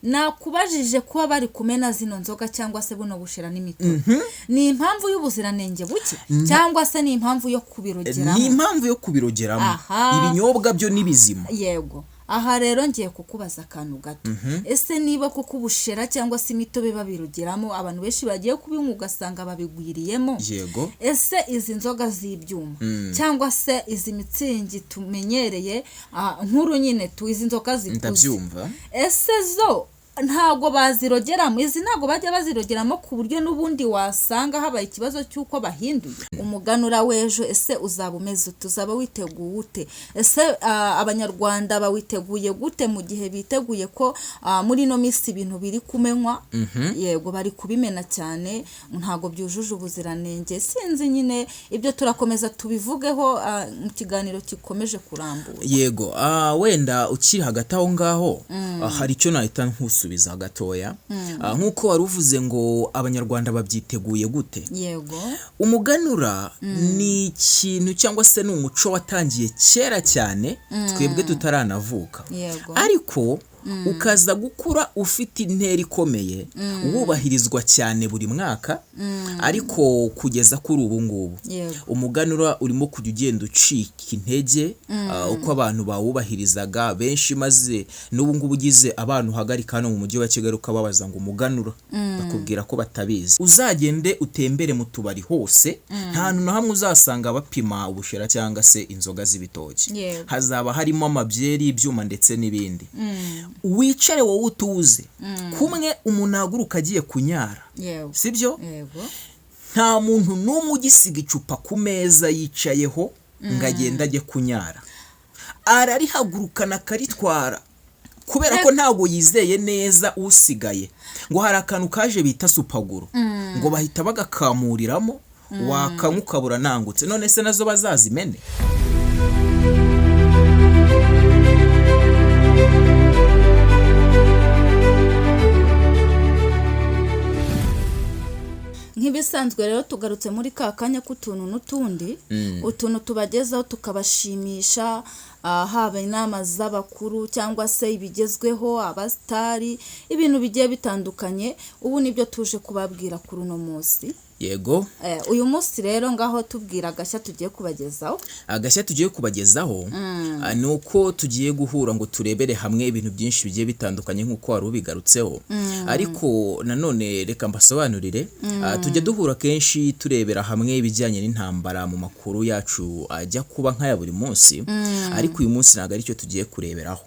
nakubajije kuba bari kumena zino nzoga cyangwa se buno bushera n'imitobe ni impamvu y'ubuziranenge buke cyangwa se ni impamvu yo kubirogeramo? Ni impamvu yo kubirogeramo. Ibinyobwa byo nibizima. Yego. Aha rero ngiye kukubaza akantu gato. Ese niba kuko ubushera cyangwa se imitobe babirogeramo abantu benshi bagiye kubinywa ugasanga babigwiriyemo? Yego. Ese izi nzoga z'ibyuma cyangwa se izi mitsingi tumenyereye nkuru nyine izi nzoga zikuze, ndabyumva. Ese zo ntago bazirogeramo? Izi ntago bajya bazirogeramo ku buryo n'ubundi wasanga habaye ikibazo cy'uko bahinduye umuganura w'ejo? Ese uzaba umeze uzaba witeguye ute? Ese abanyarwanda bawiteguye gute mu gihe biteguye ko muri no minsi ibintu biri kumenywa? Yego, bari kubimena cyane, ntago byujuje ubuziranenge. Sinzi nyine ibyo turakomeza tubivugeho mu kiganiro gikomeje kurambura. Yego, wenda ukiri hagati aho ngaho hari icyo nahita nkusubiza gatoya. Nkuko wari uvuze ngo abanyarwanda babyiteguye gute? Yego. Umuganura ni ikintu cyangwa se ni umuco watangiye kera cyane twebwe tutaranavuka. Yego. Ariko ukaza gukura ufite intera ikomeye, wubahirizwa cyane buri mwaka, ariko kugeza kuri ubu ngubu umuganura urimo kujya ugenda ucika intege uko abantu bawubahirizaga benshi, maze n'ubu ngubu ugize abantu uhagarika hano mu mujyi wa Kigali ukababaza ngo umuganura, bakubwira ko batabizi. Uzagende utembere mu tubari hose, nta hantu na hamwe uzasanga bapima ubushera cyangwa se inzoga z'ibitoki. Hazaba harimo amabyeri, ibyuma ndetse n'ibindi. Wicare wowe utuze, kumwe umuntu aguruka agiye kunyara, sibyo? Nta muntu n'umwe ugisiga icupa ku meza yicayeho ngo agende ajye kunyara, ararihagurukana akaritwara kubera ko ntabwo yizeye neza usigaye. Ngo hari akantu kaje bita supaguru, ngo bahita bagakamuriramo, wakanywa ukabura nangutse. None se nazo bazazimene? Nk'ibisanzwe rero tugarutse muri ka kanya k'utuntu n'utundi, utuntu tubagezaho tukabashimisha, haba inama z'abakuru cyangwa se ibigezweho, abasitari, ibintu bigiye bitandukanye. Ubu nibyo tuje kubabwira kuri uno munsi. Yego. Uyu munsi rero ngaho tubwira agashya tugiye kubagezaho. Agashya tugiye kubagezaho ni uko tugiye guhura ngo turebere hamwe ibintu byinshi bigiye bitandukanye nk'uko wari ubigarutseho. Ariko nanone reka mbasobanurire, tujya duhura kenshi turebera hamwe ibijyanye n'intambara mu makuru yacu ajya kuba nk'aya buri munsi, ariko uyu munsi ntabwo ari cyo tugiye kureberaho.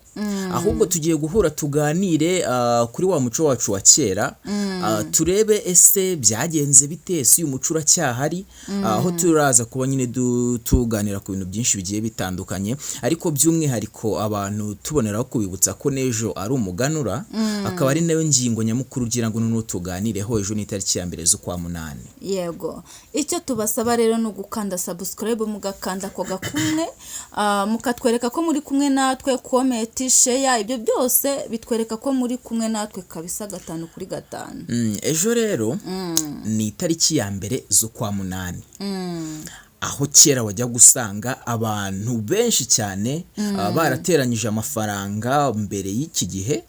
Ahubwo tugiye guhura tuganire kuri wa muco wacu wa kera, turebe ese byagenze bite, si uyu muco uracyahari, aho turaza kuba nyine tuganira ku bintu byinshi bigiye bitandukanye, ariko by'umwihariko abantu tuboneraho kubibutsa ko n'ejo ari umuganura, akaba ari nayo ngingo nyamukuru ugira ngo nuno tuganireho. Ejo ni itariki ya 1 z'ukwa munani. Yego, icyo tubasaba rero no gukanda subscribe, mugakanda ko gakumwe, mukatwereka ko muri kumwe natwe, comment, share, ibyo byose bitwereka ko muri kumwe natwe kabisa 5 kuri 5. Ejo rero ni itariki ya 1 z'ukwa munani. Aho kera wajya gusanga abantu benshi cyane barateranyije amafaranga mbere y'iki gihe,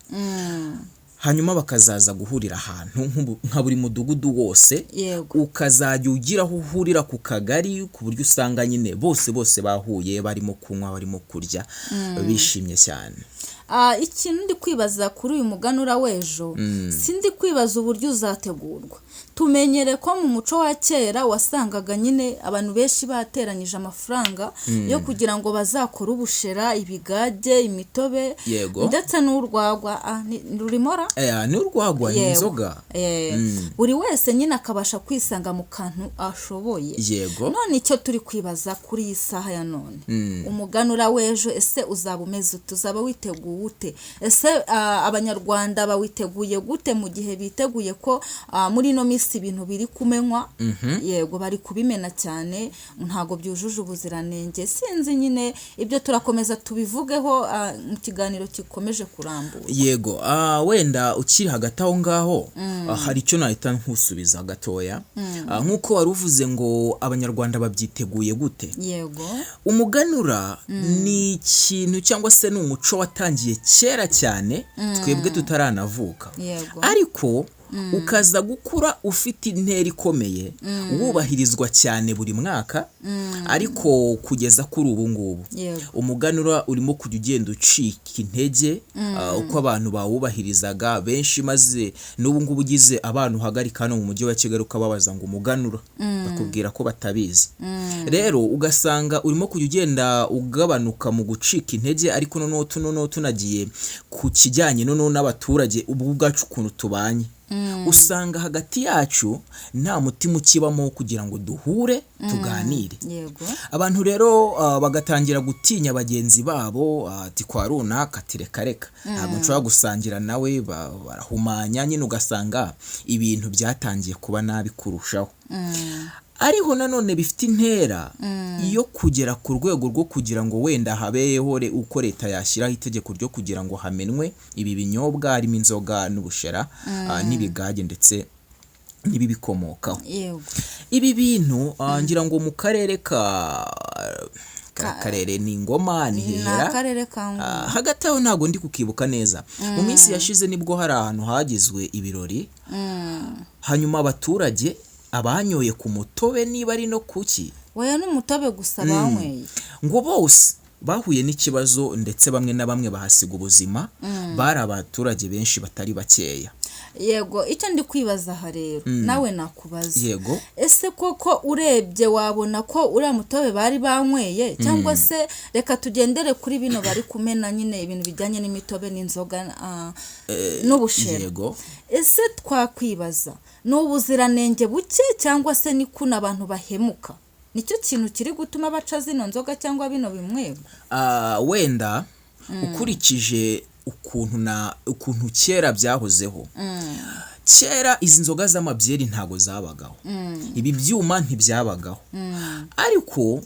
hanyuma bakazaza guhurira ahantu nka buri mudugudu wose, ukazajya ugira aho uhurira ku kagari, ku buryo usanga nyine bose bahuye, barimo kunywa, barimo kurya, bishimye cyane. Ikintu ndi kwibaza kuri uyu muganura w'ejo, sindi kwibaza uburyo uzategurwa. Tumenyere ko mu muco wa kera wasangaga nyine abantu benshi bateranyije amafaranga yo kugira ngo bazakore ubushera, ibigage, imitobe, ndetse n'urwagwa. Rurimora? Ni urwagwa, ni inzoga. Buri wese nyine akabasha kwisanga mu kantu ashoboye. None icyo turi kwibaza kuri iyi saha ya none, umuganura w'ejo, ese uzaba umeze uzaba witeguye ute? Ese abanyarwanda bawiteguye gute mu gihe biteguye ko muri no minsi ibintu biri kumenywa? Yego, bari kubimena cyane, ntago byujuje ubuziranenge. Sinzi nyine ibyo turakomeza tubivugeho mu kiganiro gikomeje kurambura. Yego, wenda ukiri hagati aho ngaho hari icyo nahita nkusubiza gatoya. Nkuko wari uvuze ngo abanyarwanda babyiteguye gute? Yego. Umuganura ni ikintu cyangwa se ni umuco watangiye byatangiye kera cyane twebwe tutaranavuka Yego. ariko ukaza gukura ufite intera ikomeye wubahirizwa cyane buri mwaka ariko kugeza kuri ubu ngubu Yego. umuganura urimo kujya ugenda ucika intege uko abantu bawubahirizaga benshi, maze n'ubu ngubu ugize abantu uhagarika hano mu mujyi wa Kigali ukababaza ngo umuganura bakubwira ko batabizi. Rero ugasanga urimo kujya ugenda ugabanuka mu gucika intege, ariko noneho tunagiye ku kijyanye noneho n'abaturage ubu bwacu ukuntu tubanye, usanga hagati yacu nta mutima ukibamo kugira ngo duhure tuganire. Yego. Abantu rero bagatangira gutinya bagenzi babo, ati kwa runaka reka ntabwo nshobora gusangira nawe, barahumanya nyine, ugasanga ibintu byatangiye kuba nabi kurushaho. Ariho nanone bifite intera iyo kugera ku rwego rwo kugira ngo wenda habeho uko leta yashyiraho itegeko ryo kugira ngo hamenwe ibi binyobwa harimo inzoga n'ubushera n'ibigage ndetse n'ibibikomokaho. Yego. Ibi bintu ngira ngo mu karere karere ni Ngoma ni Hera, akarere ka Ngoma. hagati aho ntabwo ndi kukibuka neza. Mu minsi yashize nibwo hari ahantu hagizwe ibirori, hanyuma abaturage abanyoye ku mutobe niba ari no kuki, Oya n'umutobe gusa banyweye. ngo bose bahuye n'ikibazo ndetse bamwe na bamwe bahasiga ubuzima, bari abaturage benshi batari bakeya. Yego, icyo ndi kwibaza aha rero nawe nakubaza. Yego. Ese koko urebye wabona ko uriya mutobe bari banyweye, cyangwa se reka tugendere kuri bino bari kumena nyine ibintu bijyanye n'imitobe n'inzoga n'ubushera. Yego. Ese twakwibaza ni ubuziranenge buke cyangwa se ni kuna abantu bahemuka? Nicyo kintu kiri gutuma baca zino nzoga cyangwa bino bimwebwa? Wenda ukurikije ukuntu kera byahozeho, kera izi nzoga z'amabyeri ntago zabagaho, ibi byuma ntibyabagaho, ariko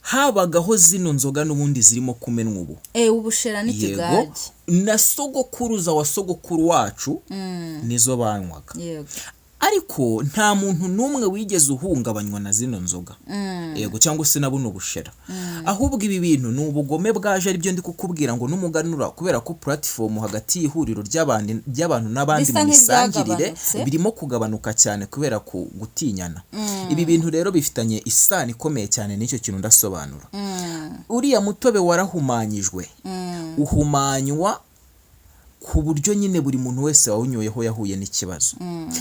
habagaho zino nzoga n'ubundi zirimo kumenwa ubu. Ubushera n'ikigage. Na sogokuruza wa sogokuru wacu nizo banywaga. Yego. Ariko nta muntu n'umwe wigeze uhungabanywa na zino nzoga. Yego, cyangwa se na buno bushera. Ahubwo ibi bintu ni ubugome bwaje, ari byo ndi kukubwira ngo n'umuganura, kubera ko platform hagati y'ihuriro ry'abantu n'abandi mu misangirire birimo kugabanuka cyane kubera gutinyana. Ibi bintu rero bifitanye isano ikomeye cyane n'icyo kintu ndasobanura. Uriya mutobe warahumanyijwe, uhumanywa ku buryo nyine buri muntu wese wawunyoyeho yahuye n'ikibazo.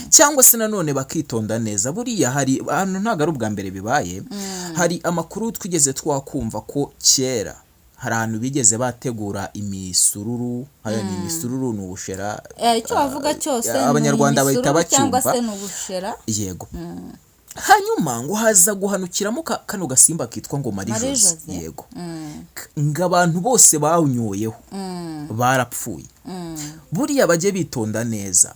Cyangwa se nanone bakitonda neza, buriya hari ahantu ntabwo ari ubwa mbere bibaye, hari amakuru twigeze twakumva ko kera hari ahantu bigeze bategura imisururu, haya ni imisururu ni ubushera, icyo bavuga cyose abanyarwanda bahita bacyumva, cyangwa se ni ubushera. Yego. Hanyuma ngo haza guhanukiramo kano gasimba kitwa ngo Marie-Jose. Yego. Ngo abantu bose bawunyoyeho barapfuye. Buriya bajye bitonda neza.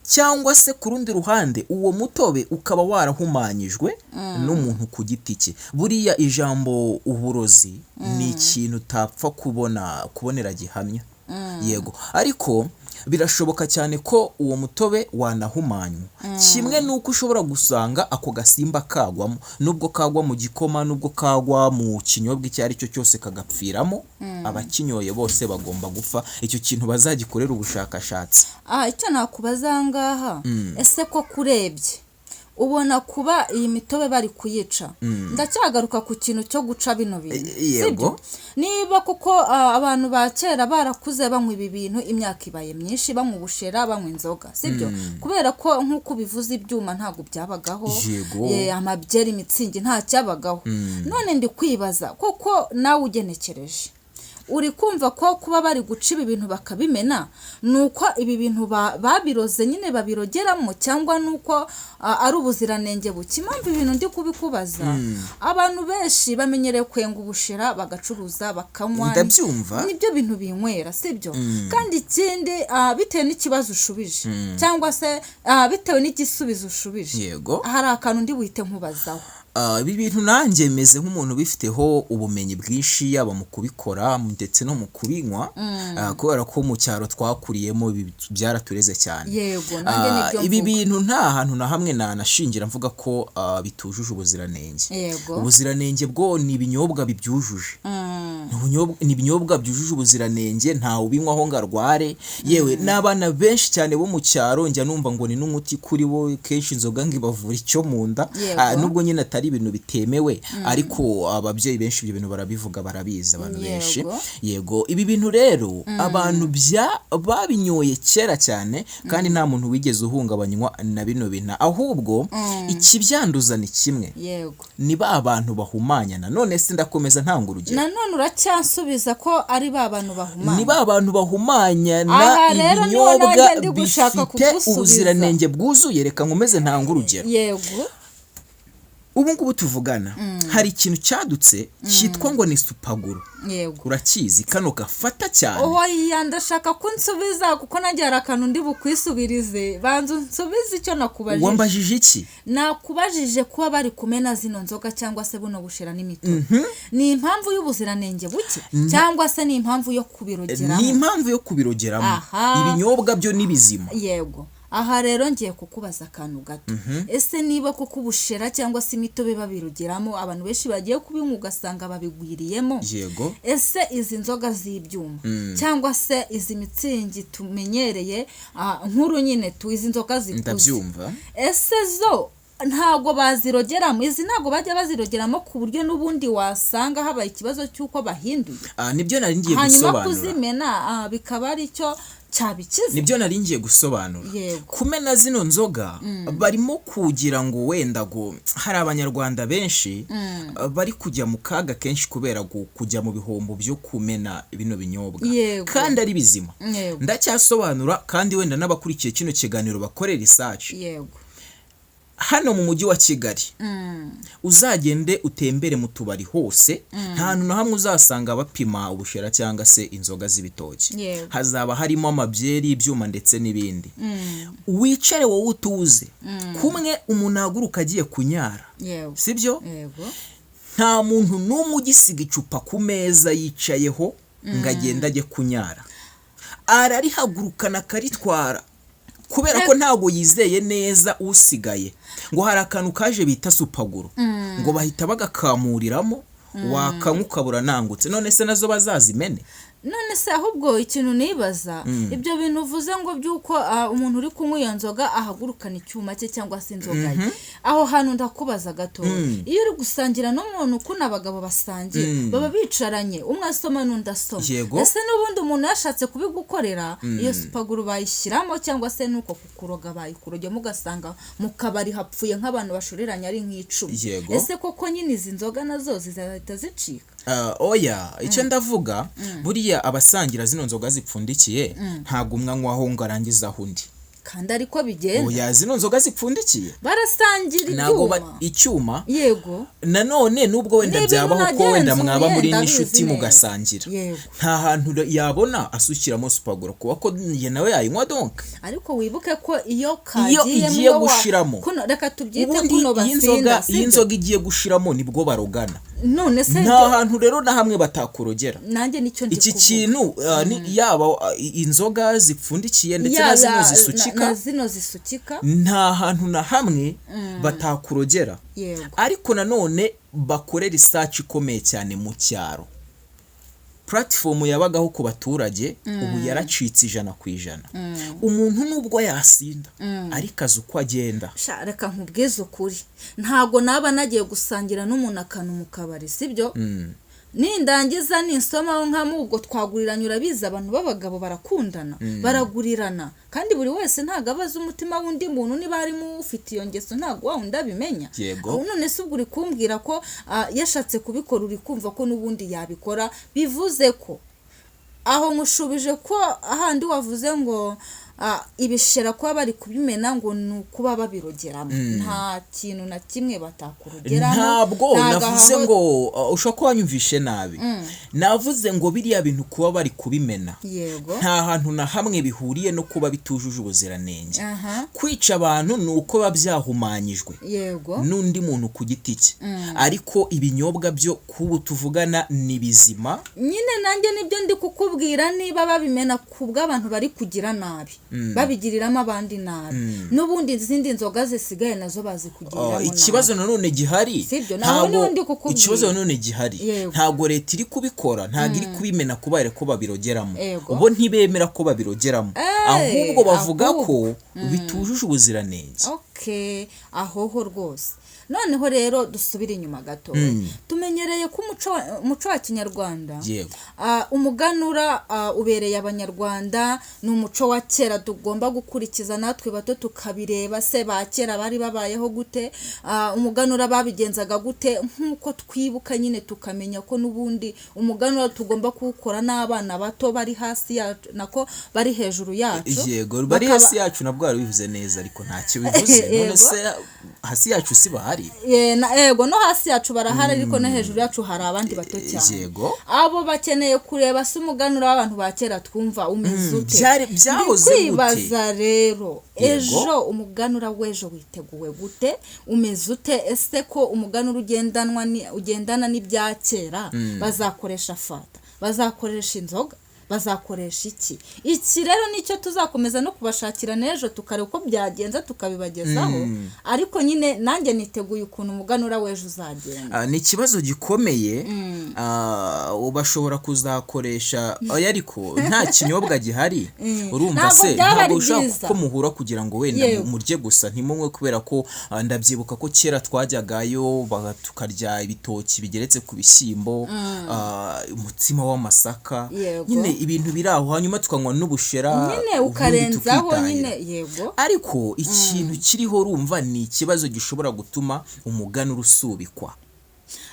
Cyangwa se ku rundi ruhande uwo mutobe ukaba warahumanyijwe n'umuntu ku giti cye. Buriya ijambo uburozi ni ikintu utapfa kubonera gihamya. Yego. Ariko birashoboka cyane ko uwo mutobe wanahumanywa. Kimwe nuko ushobora gusanga ako gasimba kagwamo, nubwo kagwa mu gikoma, nubwo kagwa mu kinyobwa icyo ari cyo cyose kagapfiramo, abakinyoye bose bagomba gupfa. Icyo kintu bazagikorera ubushakashatsi. Icyo nakubaza ngaha, ese ko kurebye ubona kuba iyi mitobe bari kuyica, ndacyagaruka ku kintu cyo guca bino bintu. Yego. Niba kuko abantu ba kera barakuze banywa ibi bintu, imyaka ibaye myinshi, banywa ubushera, banywa inzoga, sibyo? Kubera ko nk'uko bivuze ibyuma ntabwo byabagaho, amabyeri, imitsingi nta cyabagaho. None ndi kwibaza koko nawe ugenekereje, uri kumva ko kuba bari guca ibi bintu bakabimena nuko ibi bintu babiroze nyine babirogeramo, cyangwa nuko ari ubuziranenge buke? Impamvu ibintu ndi kubikubaza, abantu benshi bamenyereye kwenga ubushera bagacuruza bakanywa, ndabyumva, nibyo bintu binywera, sibyo? Kandi ikindi bitewe n'ikibazo ushubije, cyangwa se bitewe n'igisubizo ushubije. Yego. Hari akantu ndi buhite nkubazaho. Ibi bintu nanjye meze nk'umuntu bifiteho ubumenyi bwinshi, yaba mu kubikora ndetse no mu kubinywa, kubera ko mu cyaro twakuriyemo byaratureze cyane. Yego, nanjye nibyo. Ibi bintu nta hantu na hamwe nanashingira mvuga ko bitujuje ubuziranenge. Yego. Ubuziranenge bwo ni ibinyobwa bibyujuje. ni ibinyobwa byujuje ubuziranenge, ntawe ubinywaho ngo arware. Yewe n'abana benshi cyane bo mu cyaro njya numva ngo ni n'umuti kuri bo, kenshi inzoga ngo ibavura icyo mu nda, nubwo nyine atari ibintu bitemewe, ariko ababyeyi benshi ibyo bintu barabivuga, barabizi abantu benshi. Yego, ibi bintu rero abantu babinyoye kera cyane, kandi nta muntu wigeze uhungabanywa na bino bintu, ahubwo ikibyanduza ni kimwe, ni ba bantu bahumanya. Nanone sindakomeza ntanga urugero, nanone uracyansubiza ko ari ba bantu bahumanya, ni ba bantu bahumanya na ibinyobwa bifite ubuziranenge bwuzuye. Reka nkomeze ntanga urugero. Ubu ngubu tuvugana hari ikintu cyadutse cyitwa ngo ni supaguru. Urakizi kano gafata cyane? Oya, ndashaka kunsubiza kuko nanjye hari akantu ndi bukwisubirize. Banza unsubize icyo nakubajije. Wambajije iki? Nakubajije kuba bari kumena zino nzoga cyangwa se buno bushera n'imitobe. Ni impamvu y'ubuziranenge buke cyangwa se ni impamvu yo kubirogeramo? Ni impamvu yo kubirogeramo. Ibinyobwa byo ni bizima. Yego. Aha rero ngiye kukubaza akantu gato. Ese niba koko ubushera cyangwa se imitobe babirogeramo, abantu benshi bagiye kubinywa ugasanga babigwiriyemo. Yego. Ese izi nzoga z'ibyuma cyangwa se izi mitsingi tumenyereye, nkuru nyine izi nzoga zikuze, ndabyumva. Ese zo ntago bazirogeramo? Izi ntago bajya bazirogeramo ku buryo n'ubundi wasanga habaye ikibazo cy'uko bahinduye? Nibyo nari ngiye gusobanura. Hanyuma kuzimena bikaba ari cyo cyabikiza. Nibyo nari ngiye gusobanura. Kumena zino nzoga barimo kugira ngo wenda ngo hari abanyarwanda benshi bari kujya mu kaga kenshi kubera kujya mu bihombo byo kumena bino binyobwa, kandi ari bizima. Ndacyasobanura, kandi wenda n'abakurikiye kino kiganiro bakore research. Hano mu mujyi wa Kigali uzagende utembere mu tubari hose, nta hantu na hamwe uzasanga bapima ubushera cyangwa se inzoga z'ibitoki. Hazaba harimo amabyeri, ibyuma ndetse n'ibindi. Wicare wowe utuze, kumwe umuntu ahaguruka agiye kunyara, sibyo? Nta muntu n'umwe ugisiga icupa ku meza yicayeho ngo agende ajye kunyara. Ararihagurukana akaritwara, kubera ko ntabwo yizeye neza usigaye. Ngo hari akantu kaje bita supaguru, ngo bahita bagakamuriramo, wakanywa ukabura nangutse. None se nazo bazazimene? None se ahubwo ikintu nibaza, ibyo bintu uvuze ngo byuko umuntu uri kunywa iyo nzoga ahagurukana icyuma cye cyangwa se inzoga ye, aho hantu ndakubaza gato. Iyo uri gusangira n'umuntu ukuna abagabo basangiye, baba bicaranye, umwe asoma n'undi asoma, ese n'ubundi umuntu yashatse kubigukorera, iyo supaguru bayishyiramo cyangwa se nuko kukuroga bayikurogemo ugasanga mu kabari hapfuye nk'abantu bashoreranye ari nk'icumi. Ese koko nyine izi nzoga nazo zizahita zicika? Oya, icyo ndavuga, buriya abasangira zino nzoga zipfundikiye ntabwo umwe anywaho ngo arangizaho undi, kandi ariko bigenda. Oya, zino nzoga zipfundikiye barasangira icyuma. Yego. Nanone nubwo wenda byabaho ko wenda mwaba muri n'inshuti mugasangira, nta hantu yabona asukiramo supaguru kuba ko nawe yayinywa donka. Ariko wibuke ko iyo igiye gushiramo, reka tubyite kuno basinda, iyi nzoga igiye gushiramo nibwo barogana. None se nta hantu rero na hamwe batakurogera. Nanjye nicyo ndi kuvuga. Iki kintu yaba inzoga zipfundikiye ndetse na zino zisukika, nta hantu na hamwe batakurogera. Ariko nanone bakore research ikomeye cyane mu cyaro. Platform yabagaho ku baturage ubu yaracitse 100%. Umuntu nubwo yasinda ariko azi uko agenda. Reka nkubwize ukuri, ntago naba nagiye gusangira n'umuntu akantu mu kabari, sibyo? Nindangiza ninsoma nkamubwo twaguriranye, urabiza abantu b'abagabo barakundana, baragurirana, kandi buri wese ntago abaza umutima w'undi muntu niba harimo ufite iyo ngeso, ntago wawundi abimenya. None se ubwo uri kumbwira ko yashatse kubikora, uri kumva ko n'ubundi yabikora, bivuze ko aho nkushubije ko ahandi wavuze ngo ibishera kuba bari kubimena ngo nukuba babirogeramo. Nta kintu na kimwe batakurogeramo. Ntabwo navuze ngo ushaka ko wanyumvishe nabi. Navuze ngo biriya bintu kuba bari kubimena, nta hantu na hamwe bihuriye no kuba bitujuje ubuziranenge. Kwica abantu nuko babyahumanyijwe n'undi muntu ku giti cye, ariko ibinyobwa byo kubu tuvugana ni bizima. Nyine nanjye nibyo ndi kukubwira, niba babimena kubw'abantu bari kugira nabi, babigiriramo abandi nabi n'ubundi izindi nzoga zisigaye nazo bazikugiriramo nabi. Ikibazo nanone gihari ikibazo nanone gihari ntabwo leta iri kubikora, ntabwo iri kubimena kubera ko babirogeramo, ubo ntibemera ko babirogeramo, ahubwo bavuga ko bitujuje ubuziranenge. Ahoho rwose. Noneho rero dusubire inyuma gato. Tumenyereye ko umuco wa Kinyarwanda umuganura ubereye abanyarwanda, ni umuco wa kera tugomba gukurikiza natwe bato tukabireba, se ba kera bari babayeho gute, umuganura babigenzaga gute, nkuko twibuka nyine tukamenya ko nubundi umuganura tugomba kuwukora n'abana bato bari hasi yacu nako bari hejuru yacu. Yego bari hasi yacu nabwo bivuze neza ariko ntacyo bivuze. None se hasi yacu si bahari? Yego no hasi yacu barahari ariko no hejuru yacu hari abandi bato cyane. Yego abo bakeneye kureba se umuganura w'abantu ba kera twumva umeze ute. Byahoze kwibaza rero ejo umuganura w'ejo witeguwe gute, umeze ute? Ese ko umuganura ugendana n'ibya kera, bazakoresha fata, bazakoresha inzoga, bazakoresha iki rero nicyo tuzakomeza no kubashakira n'ejo tukareba uko byagenza tukabibagezaho, ariko nyine nanjye niteguye ukuntu umuganura w'ejo uzagenda. Ni ikibazo gikomeye. Bashobora kuzakoresha ariko nta kinyobwa gihari, urumva se ntabwo ushaka ko muhura kugira ngo wenda murye gusa ntimunywe, kubera ko ndabyibuka ko kera twajyagayo tukarya ibitoki bigeretse ku bishyimbo, umutsima w'amasaka, nyine ibintu biraho, hanyuma tukanywa n'ubushera nyine ukarenzaho nyine. Yego ariko ikintu kiriho urumva ni ikibazo gishobora gutuma umuganura usubikwa.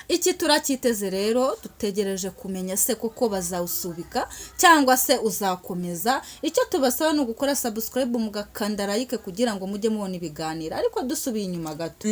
Iki turacyiteze rero, dutegereje kumenya se koko bazawusubika cyangwa se uzakomeza. Icyo tubasaba ni ugukora subscribe mugakanda like kugira ngo mujye mubona ibiganiro. Ariko dusubiye inyuma gato,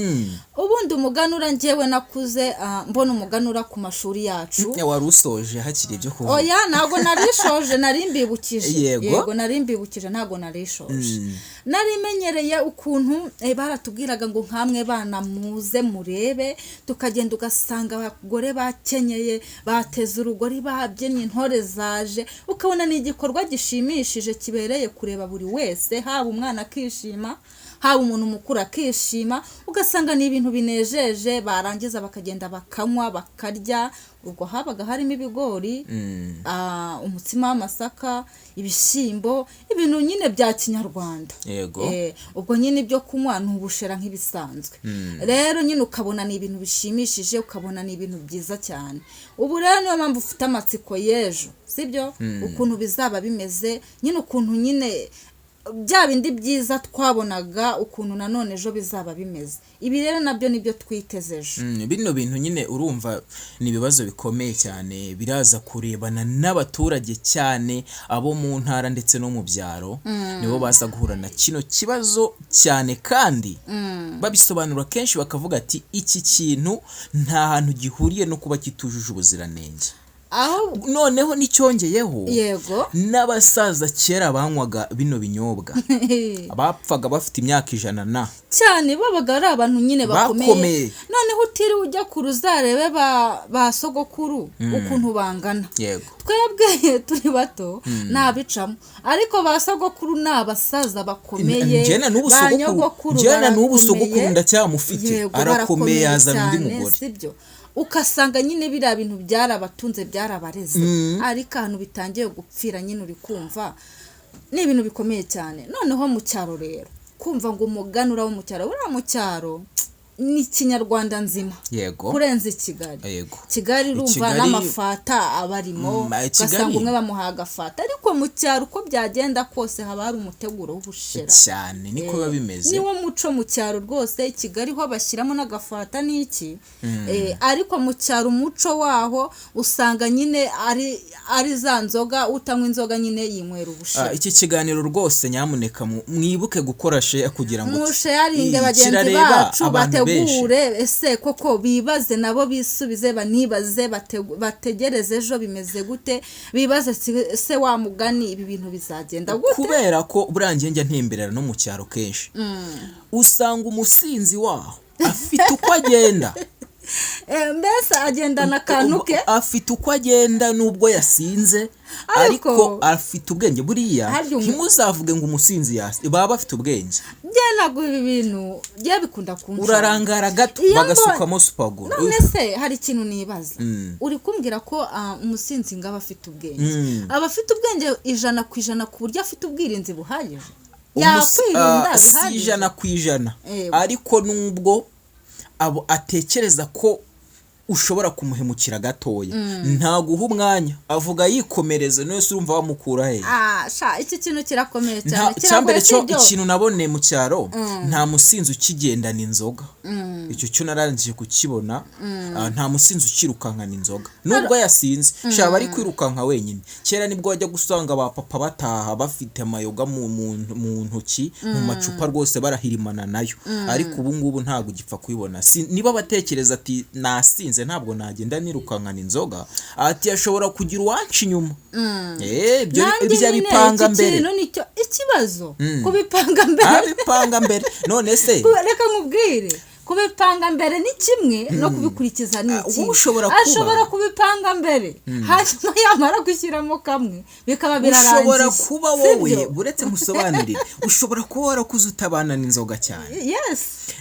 ubundi umuganura njyewe nakuze mbona umuganura ku mashuri yacu. Wari usoje hakiri ibyo kuvuga? Oya ntabwo narishoje, narimbibukije. Yego narimbibukije, ntabwo narishoje. Narimenyereye ukuntu baratubwiraga ngo nkamwe bana muze murebe, tukagenda ugasanga abagore bakenyeye bateze urugori babyinnye, intore zaje, ukabona ni igikorwa gishimishije kibereye kureba buri wese, haba umwana akishima, haba umuntu mukuru akishima, ugasanga ni ibintu binejeje. Barangiza bakagenda bakanywa bakarya, ubwo habaga harimo ibigori, umutsima w'amasaka, ibishyimbo, ibintu nyine bya Kinyarwanda. Yego ubwo nyine ibyo kunywa ni ubushera nk'ibisanzwe. Rero nyine ukabona ni ibintu bishimishije, ukabona ni ibintu byiza cyane. Ubu rero niyo mpamvu ufite amatsiko y'ejo, sibyo? Ukuntu bizaba bimeze, nyine ukuntu nyine bya bindi byiza twabonaga ukuntu nanone ejo bizaba bimeze. Ibi rero nabyo nibyo twiteze ejo. Bino bintu nyine urumva ni ibibazo bikomeye cyane, biraza kurebana n'abaturage cyane, abo mu ntara ndetse no mu byaro, nibo baza guhura na kino kibazo cyane, kandi babisobanura kenshi bakavuga ati iki kintu nta hantu gihuriye no kuba kitujuje ubuziranenge. Noneho nicyongeyeho, n'abasaza kera banywaga bino binyobwa bapfaga bafite imyaka 100 cyane, babaga ari abantu nyine bakomeye. Noneho utiriwe ujya ku ruzarebe ba sogokuru ukuntu bangana. Twebwe turi bato nabicamo, ariko ba sogokuru n'abasaza bakomeye. Njyana n'ubu sogokuru ndacyamufite, arakomeye, yazana undi mugore. Sibyo? Ukasanga nyine biriya bintu byarabatunze byarabareze, ariko ahantu bitangiye gupfira nyine uri kumva ni ibintu bikomeye cyane. Noneho mu cyaro rero kumva ngo umuganura wo mu cyaro, uriya mu cyaro ni Kinyarwanda nzima kurenza Kigali. Kigali urumva n'amafata abarimo, ugasanga umwe bamuha agafata, ariko mu cyaro uko byagenda kose haba hari umuteguro w'ubushera cyane, niko biba bimeze. Niwo muco mu cyaro rwose. Kigali ho bashyiramo n'agafata n'iki, ariko mu cyaro umuco waho usanga nyine ari za nzoga, utanywa inzoga nyine yinywera ubushera. Iki kiganiro rwose nyamuneka mwibuke gukora share kugira ngo musharinge bagenzi bacu bategure, ese koko bibaze nabo bisubize, banibaze, bategereze ejo bimeze gute, bibaze se wa mugani ibi bintu bizagenda gute. Kubera ko burangiye njya ntemberera no mu cyaro kenshi, usanga umusinzi waho afite uko agenda. Mbese agendana akantu ke, afite uko agenda nubwo yasinze, ariko afite ubwenge buriya Harya ntimuzavuge ngo umusinzi baba bafite ubwenge ntabwo ibi bintu bikunda kumva urarangara gato bagasukamo supaguru none se hari ikintu nibaza uri kumbwira ko umusinzi ngaba afite ubwenge aba afite ubwenge 100% ku buryo afite ubwirinzi buhagije yakwirinda si 100% ariko nubwo abo atekereza ko ushobora kumuhemukira gatoya ntaguha umwanya avuga yikomereze no se urumva wamukura he iki kintu kirakomeye cyane cyambere cyo ikintu nabone mu cyaro nta musinzi ukigendana inzoga icyo cyo narangije kukibona nta musinzi ukirukankana inzoga nubwo yasinze shaba ari kwirukanka wenyine kera nibwo wajya gusanga ba papa bataha bafite amayoga mu ntoki mu macupa rwose barahirimana nayo ariko ubu ngubu ntago gipfa kuyibona niba batekereza ati nasinze ntabwo nagenda nirukankana inzoga ati yashobora kugira uwanca inyuma ibyo bipanga mbere ikibazo kubipanga mbere none se reka nkubwire kubipanga mbere ni kimwe no kubikurikiza ni iki ashobora kubipanga mbere hanyuma yamara gushyiramo kamwe bikaba birarangiye ushobora kuba wowe buretse musobanurire ushobora kuba warakuze utabana n'inzoga cyane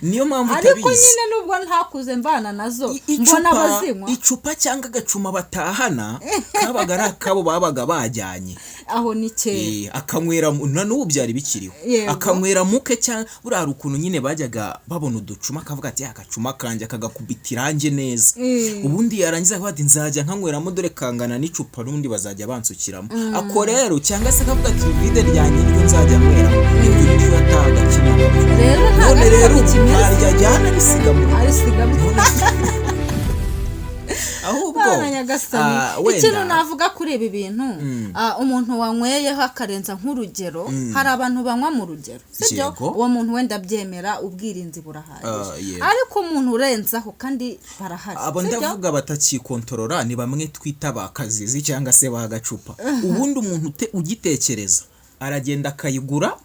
niyo mpamvu utabizi ariko nyine nubwo ntakuze mbana nazo mbona abazinywa icupa cyangwa agacuma batahana kabaga ari akabo babaga bajyanye aho ni kera akanywera n'ubu byari bikiriho akanywera muke cyangwa burara ukuntu nyine bajyaga babona uducuma akavuga ati agacuma kanjye akagakubita irange neza ubundi yarangiza bati nzajya nkanyweramo dore kangana n'icupa n'undi bazajya bansukiramo ako rero cyangwa se akavuga ati vide ryanjye niryo nzajya nkweramo ibyo niryo yataga kintu rero ntarya jyana risigamo ahubwo ikintu navuga kuri ibi bintu umuntu wanyweyeho akarenza nk'urugero hari abantu banywa mu rugero sibyo uwo muntu wenda byemera ubwirinzi burahagije ariko umuntu urenzaho kandi barahari abo ndavuga batakikontorora ni bamwe twita bakazizi cyangwa se bagacupa ubundi umuntu ugitekereza aragenda akayigura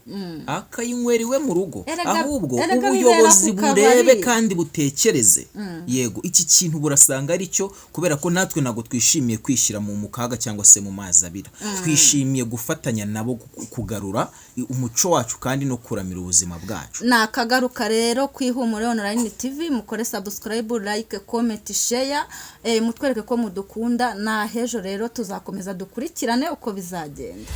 akayinywera iwe mu rugo ahubwo ubuyobozi burebe kandi butekereze yego iki kintu burasanga ari cyo kubera ko natwe nago twishimiye kwishyira mu mukaga cyangwa se mu mazi abira twishimiye gufatanya nabo kugarura umuco wacu kandi no kuramira ubuzima bwacu nakagaruka rero kwihumure online TV mukore subscribe like comment share mutwereke ko mudukunda na hejo rero tuzakomeza dukurikirane uko bizagenda.